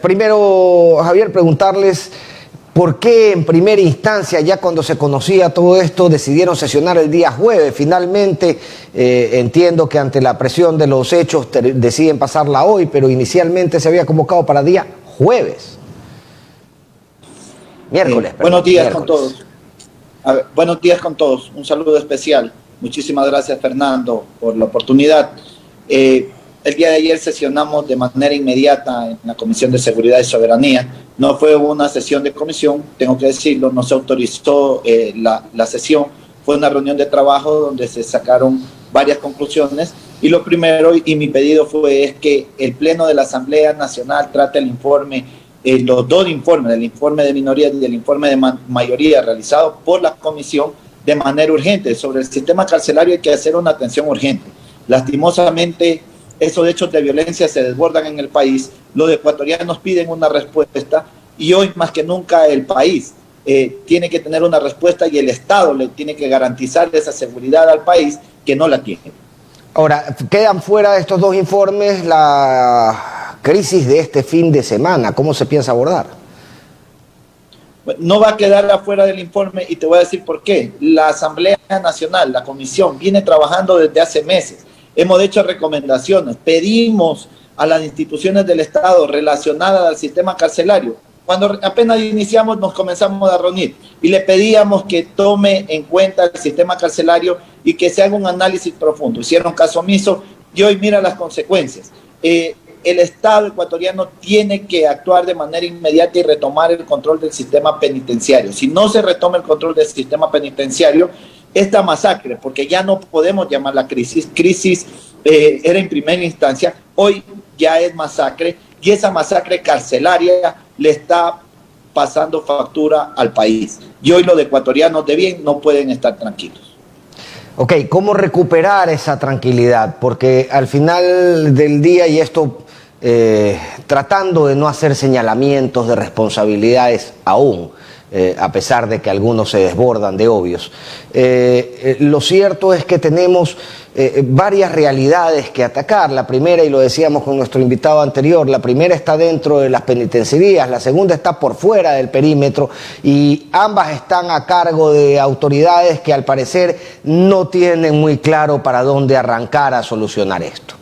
Primero, Javier, preguntarles por qué en primera instancia, ya cuando se conocía todo esto, decidieron sesionar el día jueves. Finalmente, entiendo que ante la presión de los hechos deciden pasarla hoy, pero inicialmente se había convocado para día jueves. Miércoles, perdón. Buenos días miércoles. con todos. Buenos días con todos. Un saludo especial. Muchísimas gracias, Fernando, por la oportunidad. El día de ayer sesionamos de manera inmediata en la Comisión de Seguridad y Soberanía. No fue una sesión de comisión, tengo que decirlo, no se autorizó la sesión. Fue una reunión de trabajo donde se sacaron varias conclusiones. Y lo primero, y mi pedido es que el Pleno de la Asamblea Nacional trate el informe, los dos informes, el informe de minoría y el informe de mayoría realizado por la comisión de manera urgente. Sobre el sistema carcelario hay que hacer una atención urgente. Lastimosamente, esos hechos de violencia se desbordan en el país, los ecuatorianos piden una respuesta y hoy más que nunca el país tiene que tener una respuesta y el Estado le tiene que garantizar esa seguridad al país que no la tiene. Ahora, quedan fuera de estos dos informes la crisis de este fin de semana. ¿Cómo se piensa abordar? No va a quedar afuera del informe y te voy a decir por qué. La Asamblea Nacional, la Comisión, viene trabajando desde hace meses. Hemos hecho recomendaciones, pedimos a las instituciones del Estado relacionadas al sistema carcelario. Cuando apenas iniciamos nos comenzamos a reunir y le pedíamos que tome en cuenta el sistema carcelario y que se haga un análisis profundo. Hicieron caso omiso y hoy mira las consecuencias. El Estado ecuatoriano tiene que actuar de manera inmediata y retomar el control del sistema penitenciario. Si no se retoma el control del sistema penitenciario, esta masacre, porque ya no podemos llamarla crisis, era en primera instancia, hoy ya es masacre, y esa masacre carcelaria le está pasando factura al país. Y hoy los ecuatorianos de bien no pueden estar tranquilos. Ok, ¿cómo recuperar esa tranquilidad? Porque al final del día, y esto tratando de no hacer señalamientos de responsabilidades aún, a pesar de que algunos se desbordan de obvios. Lo cierto es que tenemos varias realidades que atacar. La primera, y lo decíamos con nuestro invitado anterior, la primera está dentro de las penitenciarías, la segunda está por fuera del perímetro y ambas están a cargo de autoridades que al parecer no tienen muy claro para dónde arrancar a solucionar esto.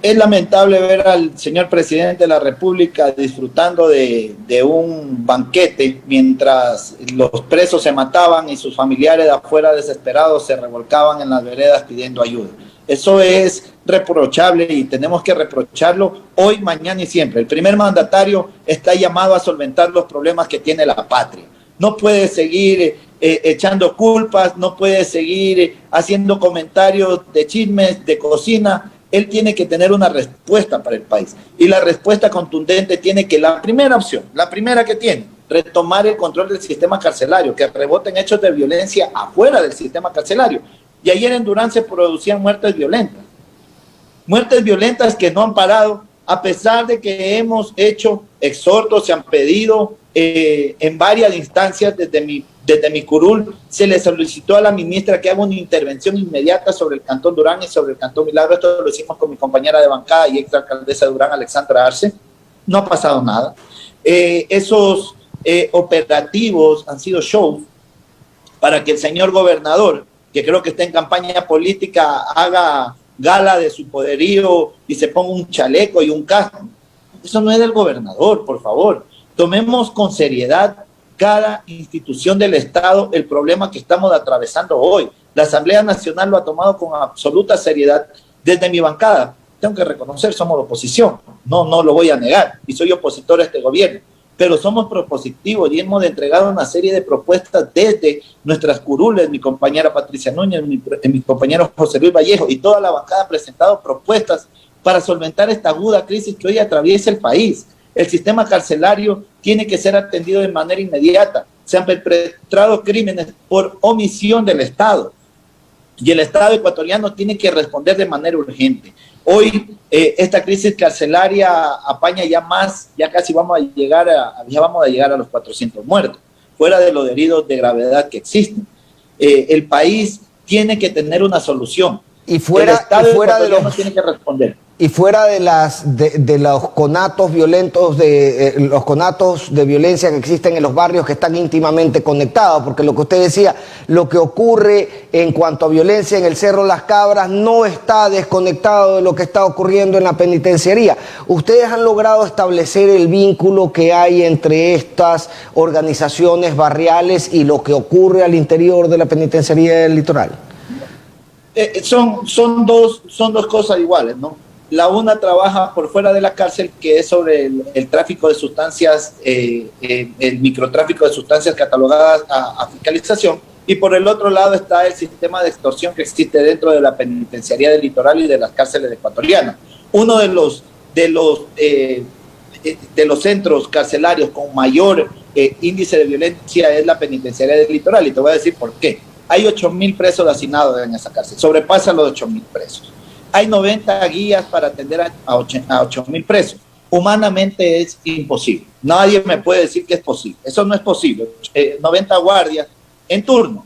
Es lamentable ver al señor presidente de la República disfrutando de un banquete mientras los presos se mataban y sus familiares de afuera desesperados se revolcaban en las veredas pidiendo ayuda. Eso es reprochable y tenemos que reprocharlo hoy, mañana y siempre. El primer mandatario está llamado a solventar los problemas que tiene la patria. No puede seguir echando culpas, no puede seguir haciendo comentarios de chismes, de cocina. Él tiene que tener una respuesta para el país. Y la respuesta contundente tiene que, la primera opción, la primera que tiene, retomar el control del sistema carcelario, que reboten hechos de violencia afuera del sistema carcelario. Y ayer en Durán se producían muertes violentas que no han parado, a pesar de que hemos hecho exhortos, se han pedido en varias instancias desde mi curul, se le solicitó a la ministra que haga una intervención inmediata sobre el Cantón Durán y sobre el Cantón Milagro. Esto lo hicimos con mi compañera de bancada y exalcaldesa de Durán, Alexandra Arce. No ha pasado nada. Esos operativos han sido shows para que el señor gobernador, que creo que está en campaña política, haga gala de su poderío y se ponga un chaleco y un casco. Eso no es del gobernador, por favor. Tomemos con seriedad cada institución del Estado el problema que estamos atravesando hoy. La Asamblea Nacional lo ha tomado con absoluta seriedad. Desde mi bancada, tengo que reconocer, somos oposición, no lo voy a negar, y soy opositor a este gobierno, pero somos propositivos y hemos entregado una serie de propuestas desde nuestras curules, mi compañera Patricia Núñez, mi compañero José Luis Vallejo, y toda la bancada ha presentado propuestas para solventar esta aguda crisis que hoy atraviesa el país. El sistema carcelario tiene que ser atendido de manera inmediata. Se han perpetrado crímenes por omisión del Estado y el Estado ecuatoriano tiene que responder de manera urgente. Hoy esta crisis carcelaria apaña ya casi vamos a llegar a los 400 muertos, fuera de los heridos de gravedad que existen. El país tiene que tener una solución. Y fuera de los tiene que responder. Y fuera de los conatos violentos, los conatos de violencia que existen en los barrios que están íntimamente conectados, porque lo que usted decía, lo que ocurre en cuanto a violencia en el Cerro Las Cabras no está desconectado de lo que está ocurriendo en la penitenciaría. ¿Ustedes han logrado establecer el vínculo que hay entre estas organizaciones barriales y lo que ocurre al interior de la penitenciaría del Litoral? Son dos cosas iguales, ¿no? La una trabaja por fuera de la cárcel, que es sobre el tráfico de sustancias, el microtráfico de sustancias catalogadas a fiscalización, y por el otro lado está el sistema de extorsión que existe dentro de la penitenciaría del Litoral y de las cárceles ecuatorianas. Uno de los centros carcelarios con mayor índice de violencia es la penitenciaría del Litoral, y te voy a decir por qué. Hay 8.000 presos hacinados en esa cárcel, sobrepasan los 8.000 presos. Hay 90 guías para atender a 8.000 presos. Humanamente es imposible. Nadie me puede decir que es posible. Eso no es posible. 90 guardias en turno.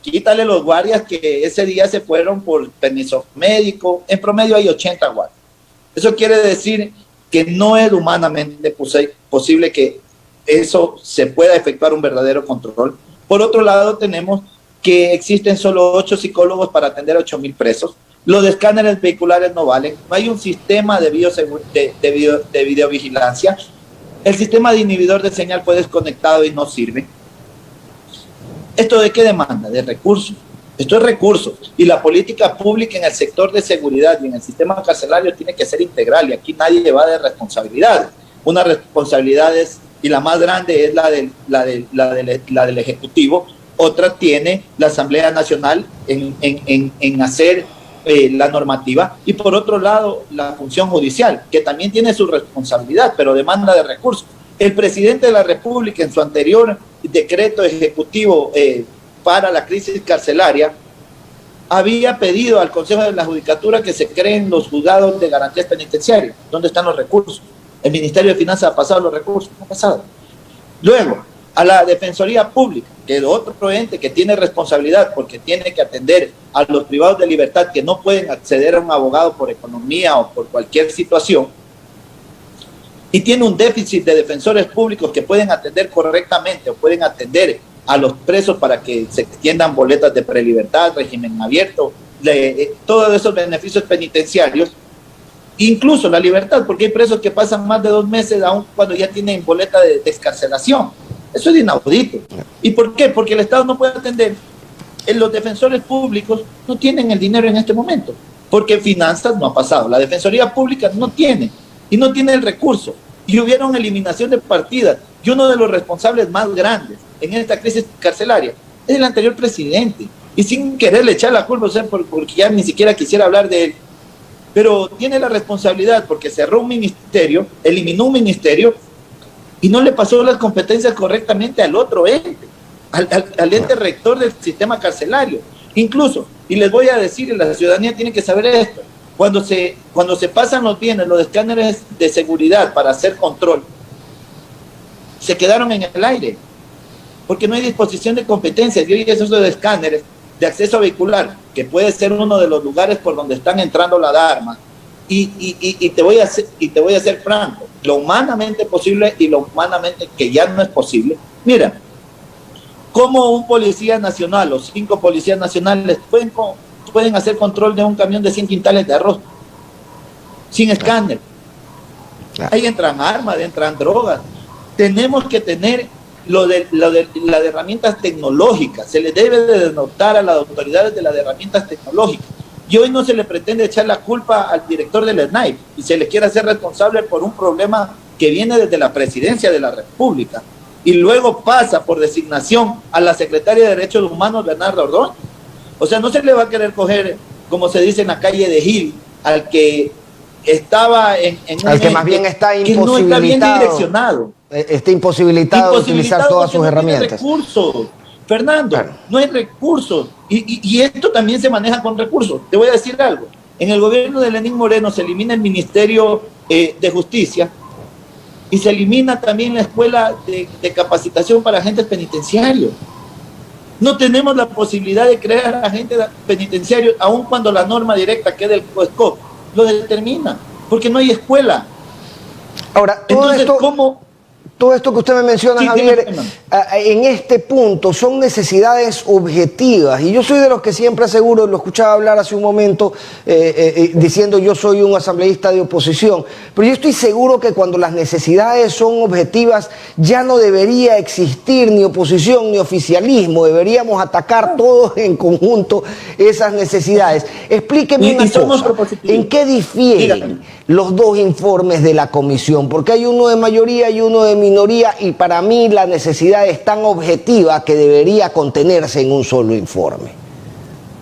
Quítale los guardias que ese día se fueron por permiso médico. En promedio hay 80 guardias. Eso quiere decir que no es humanamente posible que eso se pueda efectuar un verdadero control. Por otro lado, tenemos que existen solo 8 psicólogos para atender a 8.000 presos. Los escáneres vehiculares no valen. No hay un sistema de videovigilancia. El sistema de inhibidor de señal fue desconectado y no sirve. ¿Esto de qué demanda? De recursos. Esto es recursos. Y la política pública en el sector de seguridad y en el sistema carcelario tiene que ser integral. Y aquí nadie lleva de responsabilidades. Una responsabilidad es, y la más grande es la del Ejecutivo. Otra tiene la Asamblea Nacional en hacer la normativa, y por otro lado la función judicial, que también tiene su responsabilidad, pero demanda de recursos. El presidente de la República, en su anterior decreto ejecutivo para la crisis carcelaria, había pedido al Consejo de la Judicatura que se creen los juzgados de garantías penitenciarias. ¿Dónde están los recursos? El Ministerio de Finanzas ha pasado los recursos, no ha pasado. Luego, a la Defensoría Pública, que es otro ente que tiene responsabilidad porque tiene que atender a los privados de libertad que no pueden acceder a un abogado por economía o por cualquier situación, y tiene un déficit de defensores públicos que pueden atender correctamente o pueden atender a los presos para que se extiendan boletas de prelibertad, régimen abierto, todos esos beneficios penitenciarios, incluso la libertad, porque hay presos que pasan más de 2 meses aún cuando ya tienen boleta de excarcelación. Eso es inaudito. ¿Y por qué? Porque el Estado no puede atender. Los defensores públicos no tienen el dinero en este momento, porque finanzas no ha pasado. La Defensoría Pública no tiene, y no tiene el recurso. Y hubieron eliminación de partidas. Y uno de los responsables más grandes en esta crisis carcelaria es el anterior presidente. Y sin quererle echar la culpa, o sea, porque ya ni siquiera quisiera hablar de él, pero tiene la responsabilidad porque cerró un ministerio, eliminó un ministerio, y no le pasó las competencias correctamente al otro ente, al ente rector del sistema carcelario. Incluso, y les voy a decir, y la ciudadanía tiene que saber esto, cuando se pasan los bienes, los escáneres de seguridad para hacer control, se quedaron en el aire, porque no hay disposición de competencias. Y hoy esos escáneres de acceso vehicular, que puede ser uno de los lugares por donde están entrando las armas, y te voy a ser franco, lo humanamente posible y lo humanamente que ya no es posible. Mira, ¿cómo un policía nacional o 5 policías nacionales pueden hacer control de un camión de 100 quintales de arroz sin escáner? Ahí entran armas, entran drogas. Tenemos que tener lo de las herramientas tecnológicas. Se le debe de denotar a las autoridades de las herramientas tecnológicas. Y hoy no se le pretende echar la culpa al director del SNAI y se le quiere hacer responsable por un problema que viene desde la presidencia de la República y luego pasa por designación a la secretaria de Derechos Humanos, Bernarda Ordóñez. O sea, no se le va a querer coger, como se dice en la calle de Gil, al que estaba en al que más bien está imposibilitado, no está bien direccionado. Está imposibilitado de utilizar todas sus herramientas. No hay recursos, Fernando, claro. No hay recursos. Y esto también se maneja con recursos. Te voy a decir algo. En el gobierno de Lenín Moreno se elimina el Ministerio de Justicia y se elimina también la Escuela de Capacitación para Agentes Penitenciarios. No tenemos la posibilidad de crear agentes penitenciarios, aun cuando la norma directa, que es del COESCOP, lo determina, porque no hay escuela. Ahora, Entonces, ¿cómo? todo esto que usted me menciona, Sí, Javier, dígame. en este punto son necesidades objetivas. Y yo soy de los que siempre aseguro, lo escuchaba hablar hace un momento, diciendo yo soy un asambleísta de oposición, pero yo estoy seguro que cuando las necesidades son objetivas ya no debería existir ni oposición ni oficialismo, deberíamos atacar todos en conjunto esas necesidades. Explíqueme una somos cosa, propositivos. ¿en qué difieren Dígame. los dos informes de la comisión? Porque hay uno de mayoría y uno de minoría, y para mí la necesidad es tan objetiva que debería contenerse en un solo informe.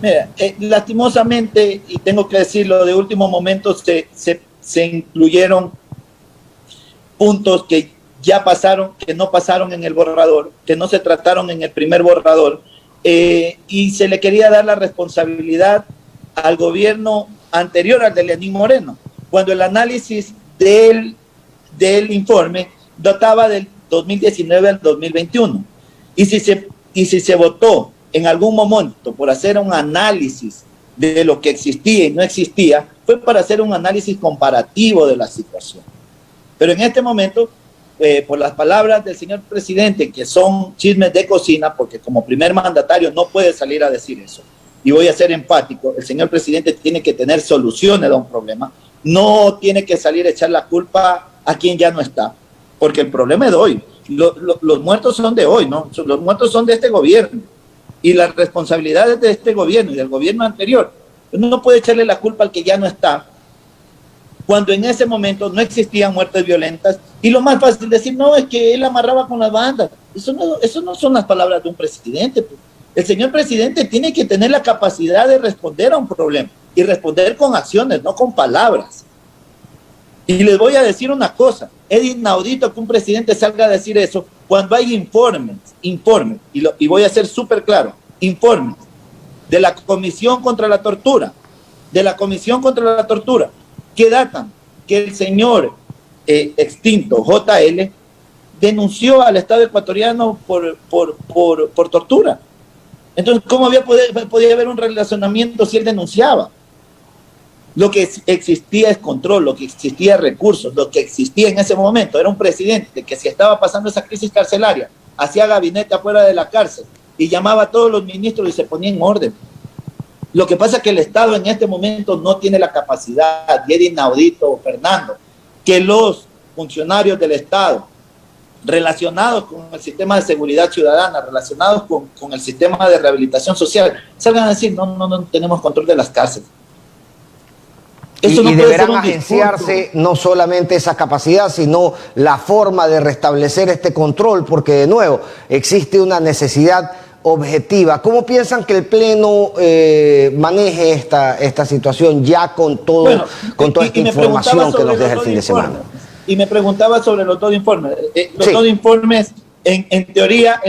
Mira, lastimosamente, y tengo que decirlo, de último momento se incluyeron puntos que ya pasaron, que no pasaron en el borrador, que no se trataron en el primer borrador, y se le quería dar la responsabilidad al gobierno anterior, al de Lenín Moreno, cuando el análisis del informe databa del 2019 al 2021. Y si se votó en algún momento por hacer un análisis de lo que existía y no existía, fue para hacer un análisis comparativo de la situación. Pero en este momento, por las palabras del señor presidente, que son chismes de cocina, porque como primer mandatario no puede salir a decir eso, y voy a ser empático, el señor presidente tiene que tener soluciones a un problema, no tiene que salir a echar la culpa a quien ya no está, porque el problema es de hoy. Los muertos son de hoy, ¿no? Los muertos son de este gobierno, y las responsabilidades de este gobierno y del gobierno anterior. Uno no puede echarle la culpa al que ya no está, cuando en ese momento no existían muertes violentas, y lo más fácil decir, no, es que él amarraba con las bandas. Eso no son las palabras de un presidente. Pues. El señor presidente tiene que tener la capacidad de responder a un problema, y responder con acciones, no con palabras. Y les voy a decir una cosa, es inaudito que un presidente salga a decir eso cuando hay informes, y voy a ser súper claro, informes de la Comisión contra la Tortura, que datan que el señor extinto JL denunció al Estado ecuatoriano por tortura. Entonces, ¿cómo podía haber un relacionamiento si él denunciaba? Lo que existía es control, lo que existía es recursos, lo que existía en ese momento era un presidente que, si estaba pasando esa crisis carcelaria, hacía gabinete afuera de la cárcel y llamaba a todos los ministros y se ponía en orden. Lo que pasa es que el Estado en este momento no tiene la capacidad, y es inaudito, Fernando, que los funcionarios del Estado relacionados con el sistema de seguridad ciudadana, relacionados con el sistema de rehabilitación social, salgan a decir, no tenemos control de las cárceles. Eso no deberán agenciarse no solamente esa capacidad, sino la forma de restablecer este control, porque de nuevo existe una necesidad objetiva. ¿Cómo piensan que el Pleno maneje esta situación ya con toda esta información que nos deja el fin de semana? Y me preguntaba sobre los dos informes. Los dos informes, en teoría,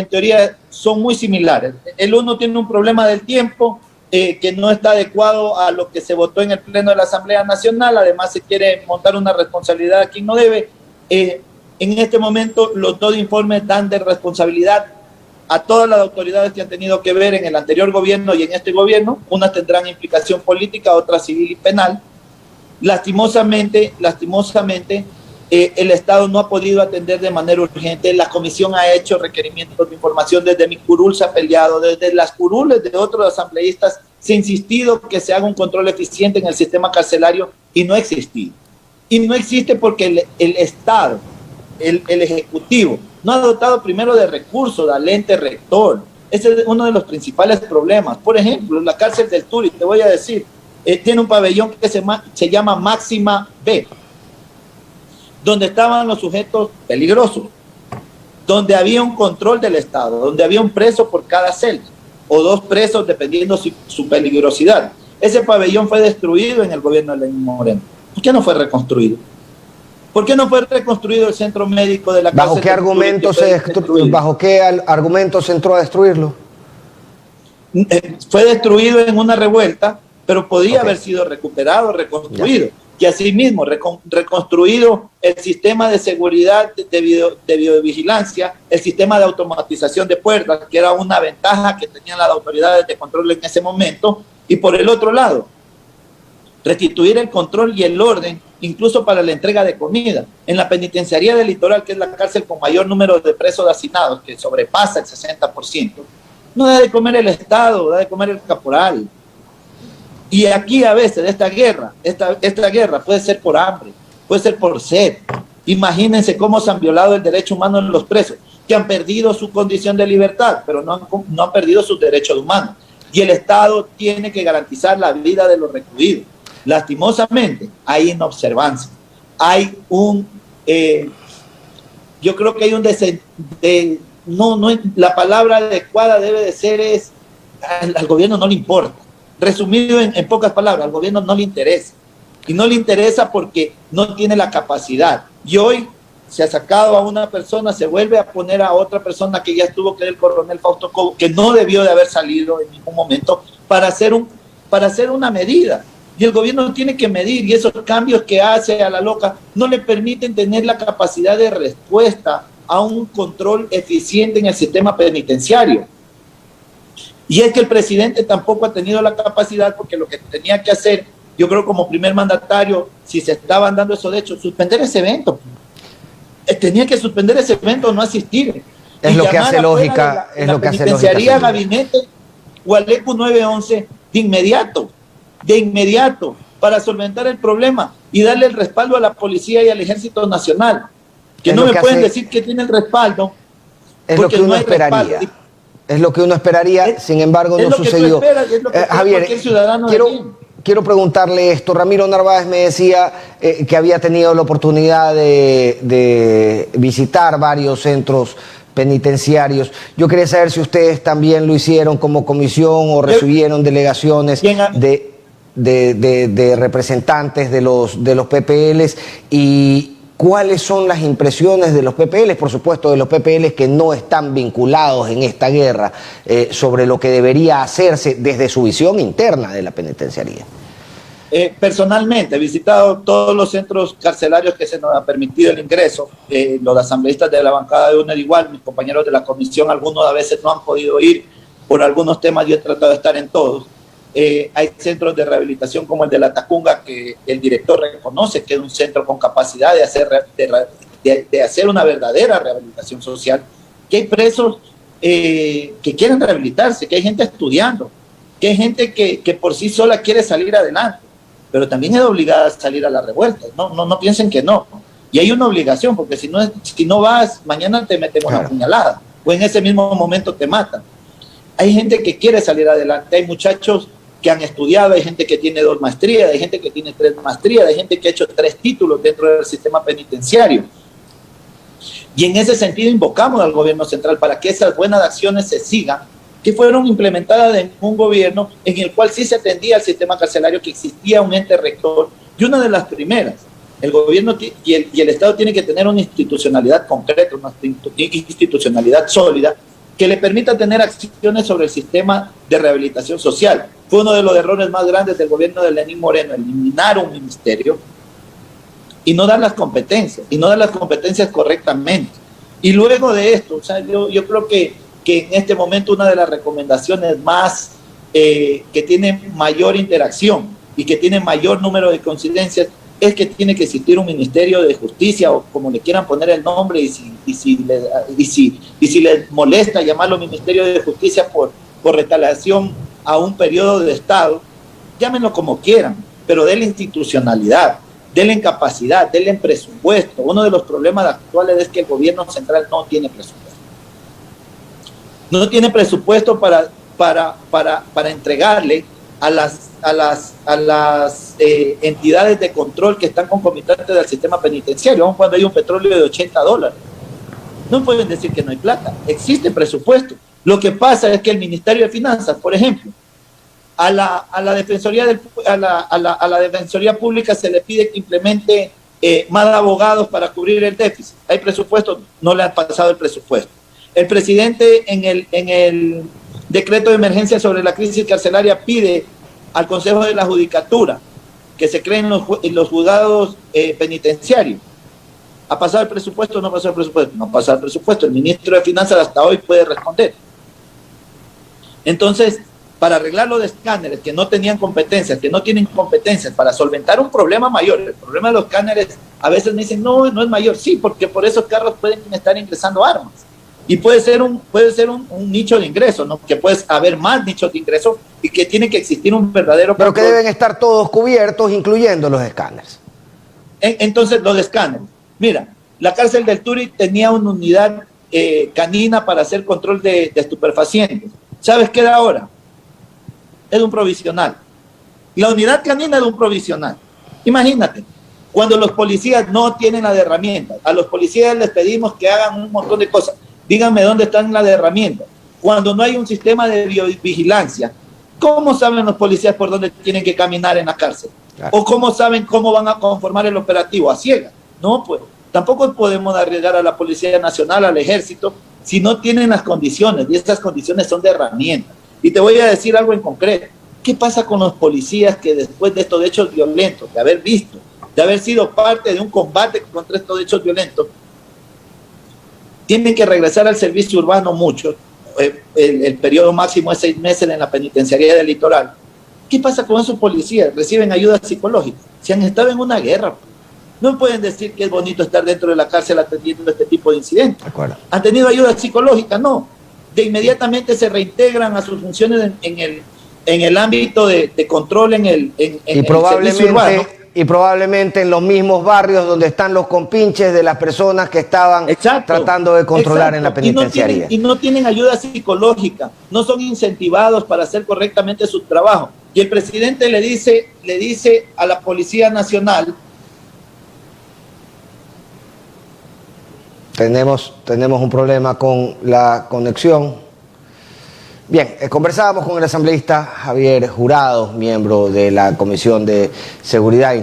son muy similares. El uno tiene un problema del tiempo, que no está adecuado a lo que se votó en el Pleno de la Asamblea Nacional. Además, se quiere montar una responsabilidad a quien no debe. En este momento, los dos informes dan de responsabilidad a todas las autoridades que han tenido que ver en el anterior gobierno y en este gobierno. Unas tendrán implicación política, otras civil y penal. Lastimosamente, el Estado no ha podido atender de manera urgente. La comisión ha hecho requerimientos de información, desde mi curul se ha peleado, desde las curules de otros asambleístas se ha insistido que se haga un control eficiente en el sistema carcelario, y no ha existido. Y no existe porque el Estado, el Ejecutivo, no ha dotado primero de recursos al ente rector. Ese es uno de los principales problemas. Por ejemplo, la cárcel del Turi, te voy a decir, tiene un pabellón que se llama Máxima B, donde estaban los sujetos peligrosos, donde había un control del Estado, donde había un preso por cada celda, o dos presos dependiendo su peligrosidad. Ese pabellón fue destruido en el gobierno de Lenín Moreno. ¿Por qué no fue reconstruido? ¿Por qué no fue reconstruido el centro médico de la cárcel? ¿Bajo qué argumentos entró a destruirlo? Fue destruido en una revuelta, pero podía haber sido recuperado, reconstruido. Ya. Y asimismo, reconstruido el sistema de seguridad de videovigilancia, el sistema de automatización de puertas, que era una ventaja que tenían las autoridades de control en ese momento. Y por el otro lado, restituir el control y el orden, incluso para la entrega de comida. En la penitenciaría del Litoral, que es la cárcel con mayor número de presos hacinados, que sobrepasa el 60%, no da de comer el Estado, da de comer el caporal. Y aquí a veces esta guerra puede ser por hambre, puede ser por sed. Imagínense cómo se han violado el derecho humano en los presos, que han perdido su condición de libertad, pero no han perdido sus derechos humanos. Y el Estado tiene que garantizar la vida de los recluidos. Lastimosamente, hay inobservancia. Hay yo creo que hay un la palabra adecuada debe de ser al gobierno no le importa. Resumido en pocas palabras, al gobierno no le interesa. Y no le interesa porque no tiene la capacidad. Y hoy se ha sacado a una persona, se vuelve a poner a otra persona que ya estuvo, que era el coronel Fausto Cobo, que no debió de haber salido en ningún momento, para hacer una medida. Y el gobierno tiene que medir, y esos cambios que hace a la loca no le permiten tener la capacidad de respuesta a un control eficiente en el sistema penitenciario. Y es que el presidente tampoco ha tenido la capacidad, porque lo que tenía que hacer, yo creo como primer mandatario, si se estaban dando esos hechos, suspender ese evento. Tenía que suspender ese evento, no asistir. Es lo que hace lógica. Es lo que hace lógica. Penitenciaría, gabinete, Gualecu 911, de inmediato, para solventar el problema y darle el respaldo a la policía y al Ejército Nacional. Que no me pueden decir que tiene el respaldo. Es lo que uno esperaría. Es lo que uno esperaría, sin embargo no sucedió. Javier, quiero preguntarle esto. Ramiro Narváez me decía que había tenido la oportunidad de visitar varios centros penitenciarios. Yo quería saber si ustedes también lo hicieron como comisión o recibieron delegaciones de representantes de los PPLs, y cuáles son las impresiones de los PPLs, por supuesto de los PPLs que no están vinculados en esta guerra, sobre lo que debería hacerse desde su visión interna de la penitenciaría. Personalmente he visitado todos los centros carcelarios que se nos ha permitido el ingreso. Los asambleístas de la bancada de UNED igual, mis compañeros de la comisión, algunos a veces no han podido ir por algunos temas, yo he tratado de estar en todos. Hay centros de rehabilitación como el de La Tacunga, que el director reconoce que es un centro con capacidad de hacer una verdadera rehabilitación social, que hay presos que quieren rehabilitarse, que hay gente estudiando, que hay gente que por sí sola quiere salir adelante, pero también es obligada a salir a la revuelta. No piensen que no. Y hay una obligación, porque si no vas, mañana te metemos una puñalada, o en ese mismo momento te matan. Hay gente que quiere salir adelante, hay muchachos que han estudiado, hay gente que tiene 2 maestrías, hay gente que tiene 3 maestrías, hay gente que ha hecho 3 títulos dentro del sistema penitenciario. Y en ese sentido invocamos al gobierno central para que esas buenas acciones se sigan, que fueron implementadas en un gobierno en el cual sí se atendía al sistema carcelario, que existía un ente rector, y una de las primeras, el gobierno y el Estado tiene que tener una institucionalidad concreta, una institucionalidad sólida, que le permita tener acciones sobre el sistema de rehabilitación social. Fue uno de los errores más grandes del gobierno de Lenín Moreno, eliminar un ministerio y no dar las competencias, correctamente. Y luego de esto, o sea, yo creo que en este momento una de las recomendaciones más que tiene mayor interacción y que tiene mayor número de coincidencias es que tiene que existir un Ministerio de Justicia, o como le quieran poner el nombre, y si les molesta llamarlo Ministerio de Justicia por retaliación a un periodo de Estado, llámenlo como quieran, pero denle institucionalidad, denle capacidad, denle presupuesto. Uno de los problemas actuales es que el gobierno central no tiene presupuesto. No tiene presupuesto para entregarle a las entidades de control que están concomitantes del sistema penitenciario, aun cuando hay un petróleo de $80. No pueden decir que no hay plata, existe presupuesto. Lo que pasa es que el Ministerio de Finanzas, por ejemplo, a la Defensoría Pública se le pide que implemente más abogados para cubrir el déficit. ¿Hay presupuesto? No le han pasado el presupuesto. El presidente en el decreto de emergencia sobre la crisis carcelaria pide al Consejo de la Judicatura que se creen los juzgados penitenciarios. ¿Ha pasado el presupuesto o no ha pasado el presupuesto? No ha pasado el presupuesto. El ministro de Finanzas hasta hoy puede responder. Entonces, para arreglar los escáneres que no tenían competencias, que no tienen competencias para solventar un problema mayor. El problema de los escáneres, a veces me dicen, no, no es mayor. Sí, porque por esos carros pueden estar ingresando armas. Y puede ser un nicho de ingreso, ¿no? Que puede haber más nichos de ingreso y que tiene que existir un verdadero Pero control. que deben estar todos cubiertos, incluyendo los escáneres. Entonces, los escáneres. Mira, la cárcel del Turi tenía una unidad canina para hacer control de estupefacientes. ¿Sabes qué da ahora? Es un provisional. La unidad canina es un provisional. Imagínate, cuando los policías no tienen las herramientas, a los policías les pedimos que hagan un montón de cosas. Díganme dónde están las herramientas. Cuando no hay un sistema de biovigilancia, ¿cómo saben los policías por dónde tienen que caminar en la cárcel? Claro. ¿O cómo saben cómo van a conformar el operativo? A ciegas. No, pues tampoco podemos arriesgar a la Policía Nacional, al Ejército, si no tienen las condiciones, y estas condiciones son de herramientas. Y te voy a decir algo en concreto. ¿Qué pasa con los policías que después de estos hechos violentos, de haber visto, de haber sido parte de un combate contra estos hechos violentos, tienen que regresar al servicio urbano muchos? El periodo máximo es 6 meses en la penitenciaría del Litoral. ¿Qué pasa con esos policías? Reciben ayuda psicológica. Si han estado en una guerra, no pueden decir que es bonito estar dentro de la cárcel atendiendo este tipo de incidentes. De acuerdo. ¿Han tenido ayuda psicológica? No. De inmediatamente se reintegran a sus funciones en el ámbito de control en el servicio urbano. Y probablemente en los mismos barrios donde están los compinches de las personas que estaban tratando de controlar en la penitenciaría. Y no tienen ayuda psicológica, no son incentivados para hacer correctamente su trabajo. Y el presidente le dice a la Policía Nacional... Tenemos un problema con la conexión. Bien, conversábamos con el asambleísta Javier Jurado, miembro de la Comisión de Seguridad.